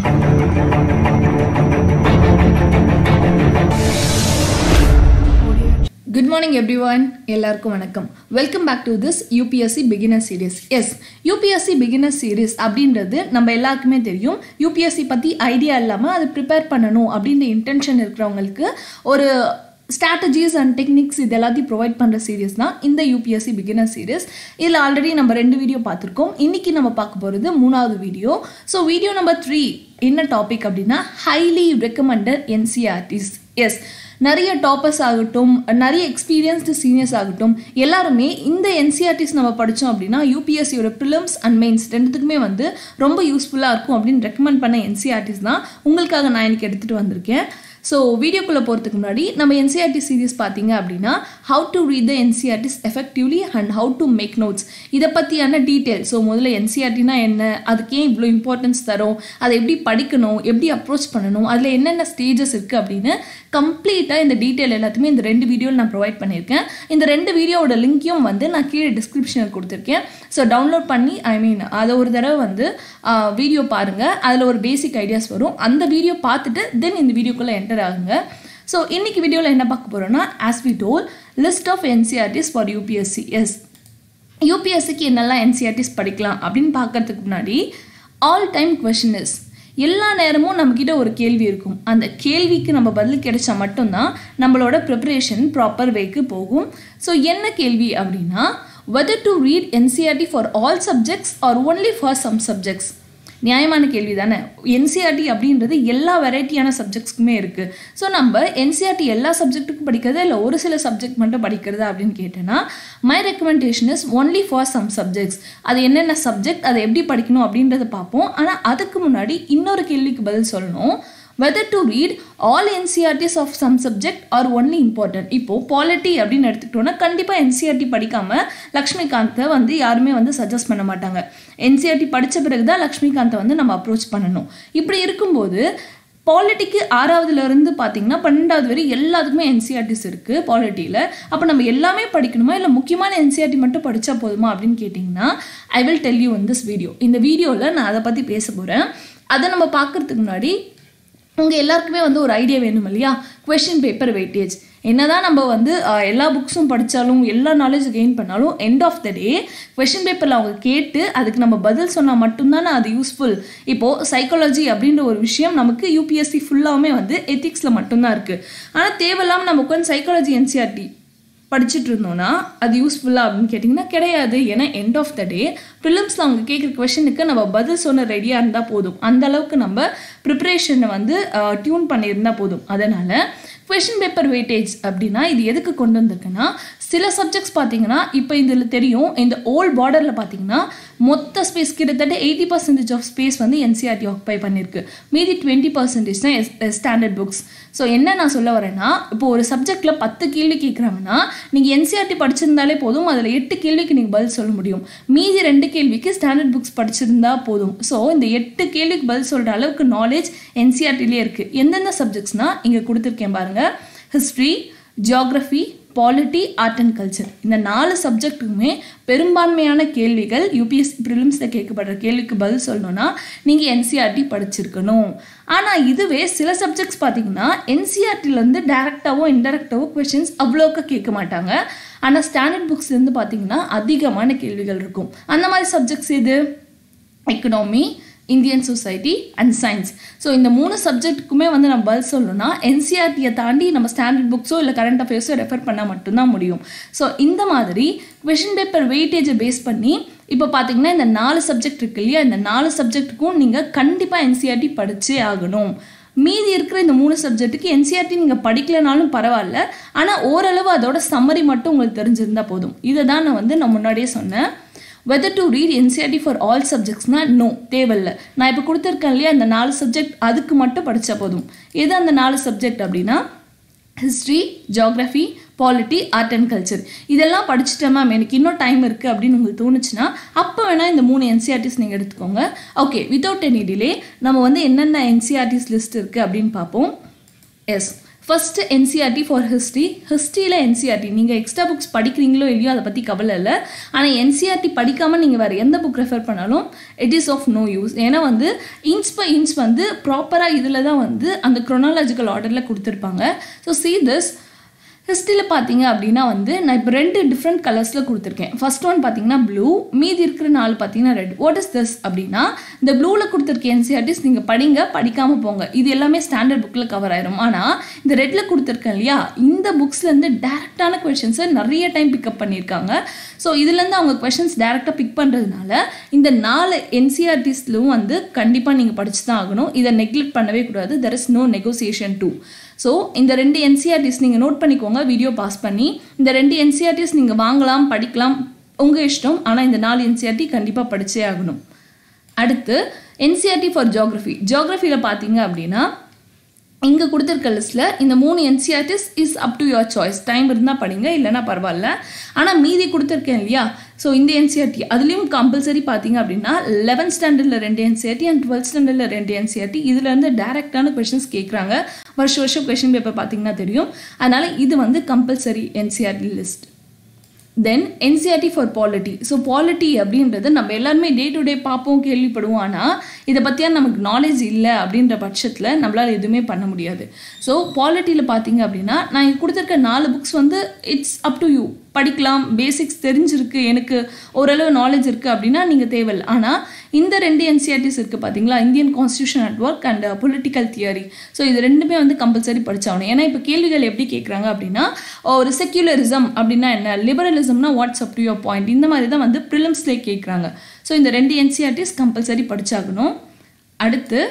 Good morning everyone. எல்லாருக்கும் வணக்கம். Welcome back to this UPSC beginner series. Yes, UPSC beginner series அப்படின்றது நம்ம எல்லாருக்குமே தெரியும். UPSC பத்தி ஐடியா இல்லாம அது ப்ரிப்பேர் பண்ணனும் அப்படின்ற இன்டென்ஷன் இருக்கிறவங்களுக்கு ஒரு strategies and techniques இது எல்லாத்தையும் ப்ரொவைட் பண்ற சீரிஸ் தான் இந்த UPSC beginner series. இதுல ஆல்ரெடி நம்ம 2 வீடியோ பார்த்திருக்கோம். இன்னைக்கு நம்ம பார்க்க போறது மூணாவது வீடியோ. So வீடியோ நம்பர் 3 என்ன டாபிக் அப்படினா highly recommended NCRTs. Yes, நிறைய டாப்பர்ஸ் ஆகட்டும், நிறைய எக்ஸ்பீரியன்ஸ்டு சீனியர்ஸ் ஆகட்டும், எல்லாருமே இந்த NCRTs நம்ம படித்தோம் அப்படின்னா யூபிஎஸ்சியோட ப்ரிலிம்ஸ் அண்ட் மெயின்ஸ் ரெண்டுத்துக்குமே வந்து ரொம்ப யூஸ்ஃபுல்லாக இருக்கும் அப்படின்னு ரெக்கமெண்ட் பண்ண NCRTs தான் உங்களுக்காக நான் இன்னைக்கு எடுத்துகிட்டு வந்திருக்கேன். ஸோ வீடியோக்குள்ளே போகிறதுக்கு முன்னாடி நம்ம NCRT சீரீஸ் பார்த்தீங்க அப்படின்னா how to read the NCRTs effectively and how to make notes இதை பற்றியான டீட்டெயில். ஸோ முதல்ல NCRTனா என்ன, அதுக்கு ஏன் இவ்வளோ இம்பார்ட்டன்ஸ் தரும், அதை எப்படி படிக்கணும், எப்படி அப்ரோச் பண்ணணும், அதில் என்னென்ன ஸ்டேஜஸ் இருக்குது அப்படின்னு கம்ப்ளீட்டாக இந்த டீட்டெயில் எல்லாத்தையுமே இந்த 2 வீடியோவில் நான் ப்ரொவைட் பண்ணியிருக்கேன். இந்த 2 வீடியோவோட லிங்க்கையும் வந்து நான் கீழே டிஸ்கிரிப்ஷனில் கொடுத்துருக்கேன். ஸோ டவுன்லோட் பண்ணி அதை ஒரு தடவை வந்து வீடியோ பாருங்கள். அதில் ஒரு பேசிக் ஐடியாஸ் வரும். அந்த வீடியோ பார்த்துட்டு தென் இந்த வீடியோக்குள்ளே என்டர் ஆகுங்க. ஸோ இன்னைக்கு வீடியோவில் என்ன பார்க்க போகிறோம்னா as we told list of NCRTs for UPSC. Yes, UPSCக்கு என்னெல்லாம் NCRTs படிக்கலாம் அப்படின்னு பார்க்கறதுக்கு முன்னாடி ஆல் டைம் கொஸ்டின் இஸ், எல்லா நேரமும் நம்மக்கிட்ட ஒரு கேள்வி இருக்கும். அந்த கேள்விக்கு நம்ம பதில் கிடைச்சா மட்டும்தான் நம்மளோட ப்ரிப்பரேஷன் ப்ராப்பர் வேக்கு போகும். ஸோ என்ன கேள்வி அப்படின்னா whether to read NCRT for all subjects or only for some subjects. நியாயமான கேள்வி தானே. NCRT அப்படின்றது எல்லா வெரைட்டியான சப்ஜெக்ட்ஸ்க்குமே இருக்குது. ஸோ நம்ம NCRT எல்லா சப்ஜெக்ட்டுக்கும் படிக்கிறதா இல்லை ஒரு சில சப்ஜெக்ட் மட்டும் படிக்கிறதா அப்படின்னு கேட்டேன்னா my recommendation is only for some subjects. அது என்னென்ன சப்ஜெக்ட், அதை எப்படி படிக்கணும் அப்படின்றத பார்ப்போம். ஆனால் அதுக்கு முன்னாடி இன்னொரு கேள்விக்கு பதில் சொல்லணும். whether to read all NCRTs of some subject or only important. இப்போ பாலிட்டி அப்படின்னு எடுத்துக்கிட்டோன்னா கண்டிப்பாக NCRT படிக்காமல் லக்ஷ்மிகாந்தை வந்து யாருமே வந்து சஜஸ்ட் பண்ண மாட்டாங்க. NCRT படித்த பிறகு தான் லக்ஷ்மிகாந்தை வந்து நம்ம அப்ரோச் பண்ணணும். இப்படி இருக்கும்போது பாலிட்டிக்கு 6வதுலேருந்து பார்த்தீங்கன்னா 12வது வரை எல்லாத்துக்குமே NCRTs இருக்குது பாலிட்டியில். அப்போ நம்ம எல்லாமே படிக்கணுமா இல்லை முக்கியமான NCRT மட்டும் படித்தா போதுமா அப்படின்னு கேட்டிங்கன்னா I will tell you in this video. இந்த வீடியோவில் நான் அதை பற்றி பேச போகிறேன். அதை நம்ம பார்க்குறதுக்கு முன்னாடி உங்கள் எல்லாருக்குமே வந்து ஒரு ஐடியா வேணும் இல்லையா? Question paper weightage. என்னதான் நம்ம வந்து எல்லா புக்ஸும் படித்தாலும் எல்லா நாலேஜ் கெயின் பண்ணாலும் end of the day question பேப்பரில் அவங்க கேட்டு அதுக்கு நம்ம பதில் சொன்னால் மட்டும்தானே அது யூஸ்ஃபுல். இப்போது சைக்காலஜி அப்படின்ற ஒரு விஷயம் நமக்கு UPSC ஃபுல்லாகவே வந்து எத்திக்ஸில் மட்டும்தான் இருக்குது. ஆனால் தேவையில்லாமல் நமக்கு வந்து சைக்காலஜி NCRT படிச்சுட்டு இருந்தோம்னா அது யூஸ்ஃபுல்லாக அப்படின்னு கேட்டிங்கன்னா கிடையாது. ஏன்னா எண்ட் ஆஃப் த டே ப்ரிலிம்ஸில் அவங்க கேட்குற கொஷனுக்கு நம்ம பதில் சொன்ன ரெடியாக இருந்தால் போதும். அந்த அளவுக்கு நம்ம ப்ரிப்ரேஷனை வந்து டியூன் பண்ணியிருந்தால் போதும். அதனால் கொஷின் பேப்பர் வெயிட்டேஜ் அப்படின்னா இது எதுக்கு கொண்டு வந்திருக்குன்னா சில சப்ஜெக்ட்ஸ் பார்த்தீங்கன்னா இப்போ இதில் தெரியும் இந்த ஓல்ட் பார்டரில் பார்த்தீங்கன்னா மொத்த ஸ்பேஸ் கிட்டத்தட்ட 80% ஆஃப் ஸ்பேஸ் வந்து NCRT ஆக்குபை பண்ணியிருக்கு. மீதி 20% தான் ஸ்டாண்டர்ட் புக்ஸ். ஸோ என்ன நான் சொல்ல வரேன்னா இப்போ ஒரு சப்ஜெக்டில் 10 கேள்வி கேட்குறாங்கன்னா நீங்கள் NCRT படிச்சிருந்தாலே போதும், அதில் 8 கேள்விக்கு நீங்கள் பதில் சொல்ல முடியும். மீதி 2 கேள்விக்கு ஸ்டாண்டர்ட் புக்ஸ் படிச்சிருந்தா போதும். ஸோ இந்த 8 கேள்விக்கு பதில் சொல்கிற அளவுக்கு நாலேஜ் NCRTலே இருக்குது. எந்தெந்த சப்ஜெக்ட்ஸ்னால் இங்கே கொடுத்துருக்கேன் பாருங்கள். History, geography, polity, art and culture. இந்த 4 சப்ஜெக்ட்டுக்குமே பெரும்பான்மையான கேள்விகள் UPSC ப்ரிலிம்ஸில் கேட்கப்படுற கேள்விக்கு பதில் சொல்லணும்னா நீங்கள் NCRT படிச்சிருக்கணும். ஆனால் இதுவே சில சப்ஜெக்ட்ஸ் பார்த்தீங்கன்னா NCRTலேருந்து டேரெக்டாவோ இன்டெரக்டாவோ கொஷின்ஸ் அவ்வளோக்கா கேட்க மாட்டாங்க. ஆனால் ஸ்டாண்டர்ட் புக்ஸ்லேருந்து பார்த்தீங்கன்னா அதிகமான கேள்விகள் இருக்கும். அந்த மாதிரி சப்ஜெக்ட்ஸ் எது? Economy, Indian society and science. So இந்த 3 சப்ஜெக்ட்டுக்குமே வந்து நம்ம பதில் சொல்லணும்னா NCRTயை தாண்டி நம்ம ஸ்டாண்டர்ட் புக்ஸோ இல்லை கரண்ட் அஃபேர்ஸோ ரெஃபர் பண்ணால் மட்டும்தான் முடியும். ஸோ இந்த மாதிரி கொஷின் பேப்பர் வெயிட்டேஜை பேஸ் பண்ணி இப்போ பார்த்தீங்கன்னா இந்த 4 சப்ஜெக்ட் இருக்கு இல்லையா, இந்த 4 சப்ஜெக்ட்டுக்கும் நீங்கள் கண்டிப்பாக NCRT படிச்சே ஆகணும். மீதி இருக்கிற இந்த 3 சப்ஜெக்ட்டுக்கு NCRT நீங்கள் படிக்கலனாலும் பரவாயில்ல, ஆனால் ஓரளவு அதோட சம்மரி மட்டும் உங்களுக்கு தெரிஞ்சிருந்தால் போதும். இதை தான் நான் வந்து நான் முன்னாடியே சொன்னேன். whether to read NCRT for all subjectsனா நோ தேவையில்லை. நான் இப்போ கொடுத்துருக்கேன் இல்லையா இந்த 4 சப்ஜெக்ட் அதுக்கு மட்டும் படித்தா போதும். எது அந்த 4 சப்ஜெக்ட் அப்படின்னா history, geography, polity, art and culture. இதெல்லாம் படிச்சுட்டேன் மேம் எனக்கு இன்னும் டைம் இருக்குது அப்படின்னு உங்களுக்கு தோணுச்சுன்னா அப்போ வேணால் இந்த 3 NCRTs நீங்கள் எடுத்துக்கோங்க. ஓகே, வித்தவுட் எனி டிலே நம்ம வந்து என்னென்ன NCRTs லிஸ்ட் இருக்குது அப்படின்னு பார்ப்போம். Yes, first NCRT for history. ஹிஸ்ட்ரியில் NCRT நீங்கள் எக்ஸ்ட்ரா புக்ஸ் படிக்கிறீங்களோ இல்லையோ அதை பற்றி கவலை இல்லை. ஆனால் NCRT படிக்காமல் நீங்கள் வேறு எந்த புக் ரெஃபர் பண்ணாலும் it is of no use. ஏன்னா வந்து இன்ச் பை இன்ச் வந்து ப்ராப்பராக இதில் தான் வந்து அந்த க்ரோனாலஜிக்கல் ஆர்டரில் கொடுத்துருப்பாங்க. So see this. ஹிஸ்ட்ரியில் பார்த்தீங்க அப்படின்னா வந்து நான் இப்போ 2 டிஃப்ரெண்ட் கலர்ஸில் கொடுத்துருக்கேன். ஃபர்ஸ்ட் ஒன் பார்த்தீங்கன்னா ப்ளூ, மீதி இருக்கிற 4 பார்த்தீங்கன்னா ரெட். வாட் இஸ் திஸ் அப்படின்னா இந்த ப்ளூவில் கொடுத்துருக்க NCRTs நீங்கள் படிங்க, படிக்காமல் போங்க. இது எல்லாமே ஸ்டாண்டர்ட் புக்கில் கவர் ஆயிரும். ஆனால் இந்த ரெட்டில் கொடுத்துருக்கேன் இல்லையா, இந்த புக்ஸ்லேருந்து டேரெக்டான கொஷின்ஸை நிறைய டைம் பிக்கப் பண்ணியிருக்காங்க. ஸோ இதுலேருந்து அவங்க கொஷின்ஸ் டேரெக்டாக பிக் பண்ணுறதுனால இந்த 4 NCRTஸ்லும் வந்து கண்டிப்பாக நீங்கள் படிச்சு தான் ஆகணும். இதை நெக்லெக்ட் பண்ணவே கூடாது. There is no negotiation too. ஸோ இந்த 2 NCRTs நீங்கள் நோட் பண்ணிக்கோங்க வீடியோ பாஸ் பண்ணி. இந்த 2 NCRTs நீங்கள் வாங்கலாம், படிக்கலாம், உங்கள் இஷ்டம். ஆனால் இந்த 4 NCRT கண்டிப்பாக படிச்சே ஆகணும். அடுத்து NCRT ஃபார் ஜியோகிரஃபி. ஜியோகிரஃபியில் பார்த்தீங்க அப்படின்னா இங்கே கொடுத்துருக்க லிஸ்ட்டில் இந்த 3 NCRTs is up to your choice. Time இருந்தால் படிங்க, இல்லைனா பரவாயில்ல. ஆனால் மீதி கொடுத்துருக்கேன் இல்லையா, ஸோ இந்த NCRT அதுலேயும் கம்பல்சரி பார்த்தீங்க அப்படின்னா 11th ஸ்டாண்டர்டில் 2 NCRT அண்ட் 12th ஸ்டாண்டர்டில் 2 NCRT. இதுலேருந்து டேரெக்டான கொஷின்ஸ் கேட்குறாங்க. வருஷம் கொஷின் பேப்பர் பார்த்தீங்கன்னா தெரியும். அதனால் இது வந்து compulsory NCRT list. Then NCRT for polity. So polity அப்படின்றது நம்ம எல்லாருமே டே டு டே பார்ப்போம், கேள்விப்படுவோம். ஆனால் இதை பற்றியா நமக்கு நாலேஜ் இல்லை அப்படின்ற பட்சத்தில் நம்மளால் எதுவுமே பண்ண முடியாது. ஸோ பாலிட்டியில் பார்த்தீங்க அப்படின்னா நான் இங்கே கொடுத்துருக்க 4 புக்ஸ் வந்து இட்ஸ் அப் டு யூ. படிக்கலாம், பேசிக்ஸ் தெரிஞ்சிருக்கு, எனக்கு ஓரளவு நாலேஜ் இருக்குது அப்படின்னா நீங்கள் தேவையில்லை. ஆனால் இந்த 2 NCRTs இருக்குது பார்த்தீங்களா, Indian constitution at work and political theory. So இது ரெண்டுமே வந்து கம்பல்சரி படிச்சாகணும். ஏன்னா இப்போ கேள்விகள் எப்படி கேட்குறாங்க அப்படின்னா ஒரு செக்யூலரிசம் அப்படின்னா என்ன, லிபரலிசம்னா what's up to your point, இந்த மாதிரி தான் வந்து ப்ரிலிம்ஸ்லேயே கேட்குறாங்க. ஸோ இந்த 2 NCRTs கம்பல்சரி படிச்சாகணும். அடுத்து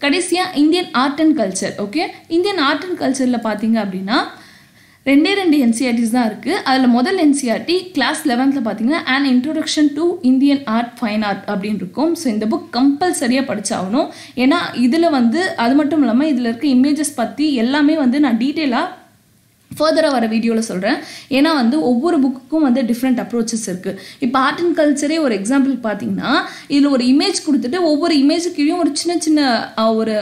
கடைசியாக Indian art and culture. Okay, Indian art and கல்ச்சரில் பார்த்தீங்க அப்படின்னா 2 NCRTs தான் இருக்குது. அதில் முதல் NCRT கிளாஸ் 11th பார்த்தீங்கன்னா and introduction to Indian art fine art அப்படின்னு இருக்கும். ஸோ இந்த புக் கம்பல்சரியாக படிச்சாகணும். ஏன்னா இதில் வந்து அது மட்டும் இல்லாமல் இதில் இருக்க இமேஜஸ் பற்றி எல்லாமே வந்து நான் டீட்டெயிலாக ஃபர்தராக வர வீடியோவில் சொல்கிறேன். ஏன்னா வந்து ஒவ்வொரு புக்குக்கும் வந்து டிஃப்ரெண்ட் அப்ரோச்சஸ் இருக்குது. இப்போ ஆர்ட் அண்ட் கல்ச்சரே ஒரு எக்ஸாம்பிள் பார்த்தீங்கன்னா இதில் ஒரு இமேஜ் கொடுத்துட்டு ஒவ்வொரு இமேஜுக்குள்ளேயும் ஒரு சின்ன சின்ன ஒரு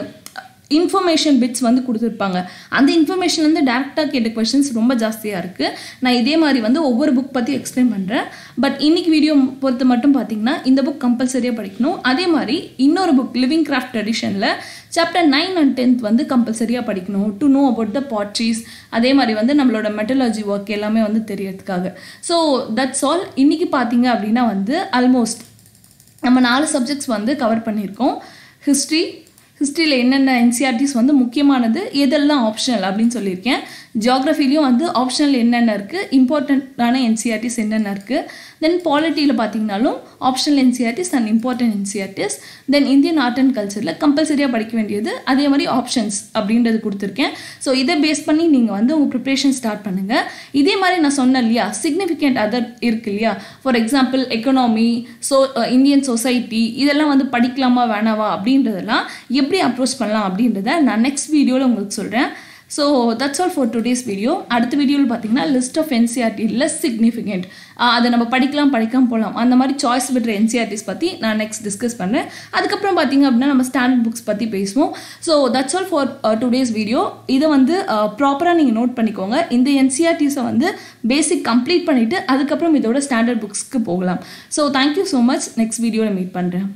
இன்ஃபர்மேஷன் பிட்ஸ் வந்து கொடுத்துருப்பாங்க. அந்த இன்ஃபர்மேஷன்லேருந்து டேரெக்டாக கேட்ட கொஷின்ஸ் ரொம்ப ஜாஸ்தியாக இருக்குது. நான் இதே மாதிரி வந்து ஒவ்வொரு புக் பற்றி எக்ஸ்பிளைன் பண்ணுறேன். பட் இன்னைக்கு வீடியோ பொறுத்து மட்டும் பார்த்தீங்கன்னா இந்த புக் கம்பல்சரியாக படிக்கணும். அதே மாதிரி இன்னொரு புக் லிவிங் கிராஃப்ட் ட்ரெடிஷனில் சாப்டர் 9 and 10th வந்து கம்பல்சரியாக படிக்கணும் to know about the potteries. அதே மாதிரி வந்து நம்மளோட மெட்டலர்ஜி ஒர்க் எல்லாமே வந்து தெரியறதுக்காக. So that's all. இன்றைக்கி பார்த்தீங்க அப்படின்னா வந்து ஆல்மோஸ்ட் நம்ம 4 சப்ஜெக்ட்ஸ் வந்து கவர் பண்ணியிருக்கோம். ஹிஸ்ட்ரியில் என்னென்ன NCRTs வந்து முக்கியமானது, எதெல்லாம் ஆப்ஷனல் அப்படின்னு சொல்லியிருக்கேன். ஜியோகிரஃபிலையும் வந்து ஆப்ஷனல் என்னென்ன இருக்குது, இம்பார்ட்டண்ட்டான NCRTs என்னென்ன இருக்குது. தென் பாலிட்டியில் பார்த்தீங்கன்னாலும் optional NCRTs and important NCRTs. Then Indian art and கல்ச்சரில் கம்பல்சரியாக படிக்க வேண்டியது, அதே மாதிரி ஆப்ஷன்ஸ் அப்படின்றது கொடுத்துருக்கேன். ஸோ இதை பேஸ் பண்ணி நீங்கள் வந்து உங்கள் ப்ரிப்ரேஷன் ஸ்டார்ட் பண்ணுங்கள். இதே மாதிரி நான் சொன்னேன் இல்லையா, சிக்னிஃபிகண்ட் அதர் இருக்கு இல்லையா, for example economy, Indian society, இதெல்லாம் வந்து படிக்கலாமா வேணாவா அப்படின்றதெல்லாம் எப்படி அப்ரோச் பண்ணலாம் அப்படின்றத நான் நெக்ஸ்ட் வீடியோவில் உங்களுக்கு சொல்கிறேன். So that's all for today's video. அடுத்த வீடியோவில் பார்த்தீங்கன்னா list of NCRT less significant, அதை நம்ம படிக்காமல் போகலாம், அந்த மாதிரி சாய்ஸ் விடுற NCRTs பற்றி நான் நெக்ஸ்ட் டிஸ்கஸ் பண்ணுறேன். அதுக்கப்புறம் பார்த்தீங்க அப்படின்னா நம்ம ஸ்டாண்டர்ட் புக்ஸ் பற்றி பேசுவோம். So that's all for today's video. இதை வந்து ப்ராப்பராக நீங்கள் நோட் பண்ணிக்கோங்க. இந்த NCRTஸை வந்து பேசிக் கம்ப்ளீட் பண்ணிவிட்டு அதுக்கப்புறம் இதோட ஸ்டாண்டர்ட் புக்ஸ்க்கு போகலாம். So thank you so much. Next வீடியோவில் மீட் பண்ணுறேன்.